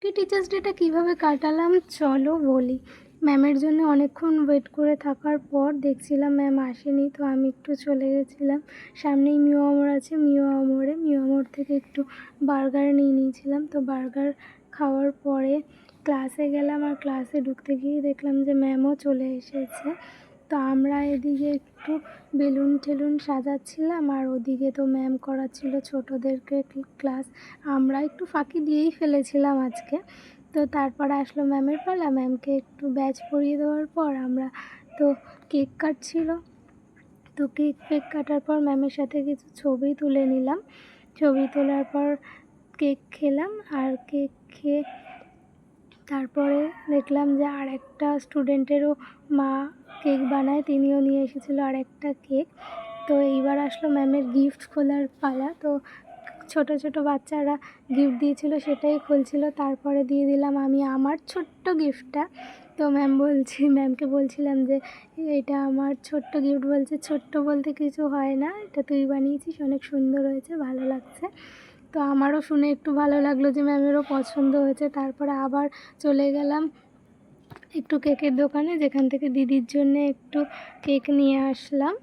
কি teachers data কীভাবে কাটালাম চলো বলি। ম্যামের জন্য অনেকক্ষণ ওয়েট করে থাকার পর দেখছিলাম ম্যাম আসেনি, তো আমি একটু চলে গেছিলাম। সামনেই মিও আমর আছে, মিও আমর থেকে একটু বার্গার নিয়ে নিয়েছিলাম। তো বার্গার খাওয়ার পরে ক্লাসে গেলাম, আর ক্লাসে ঢুকতে গিয়ে দেখলাম যে ম্যামও চলে এসেছে। তো আমরা এদিকে একটু বেলুন টেলুন সাজাচ্ছিলাম, আর ওদিকে তো ম্যাম করাচ্ছিল ছোটোদেরকে ক্লাস। আমরা একটু ফাঁকি দিয়েই ফেলেছিলাম আজকে। তো তারপরে আসলো ম্যামের পালা, ম্যামকে একটু ব্যাচ পরিয়ে দেওয়ার পর আমরা তো কেক কাটছিল। তো কেক কাটার পর ম্যামের সাথে কিছু ছবি তুলে নিলাম। ছবি তোলার পর কেক খেলাম, আর কেক খেয়ে তারপরে দেখলাম যে আরেকটা স্টুডেন্টেরও মা কেক বানায়, তিনিও নিয়ে এসেছিলো আরেকটা কেক। তো এইবার আসলো ম্যামের গিফট খোলার পালা। তো ছোটো ছোটো বাচ্চারা গিফট দিয়েছিলো, সেটাই খুলছিল। তারপরে দিয়ে দিলাম আমি আমার ছোট্ট গিফটটা। তো ম্যামকে বলছিলাম যে এটা আমার ছোট্ট গিফট। বলছে ছোট্ট বলতে কিছু হয় না, এটা তুই বানিয়েছিস, অনেক সুন্দর হয়েছে, ভালো লাগছে। তো আমারও শুনে একটু ভালো লাগলো যে ম্যামেরও পছন্দ হয়েছে। তারপরে আবার চলে গেলাম একটু কেকের দোকানে, যেখান থেকে দিদির জন্য একটু কেক নিয়ে আসলাম।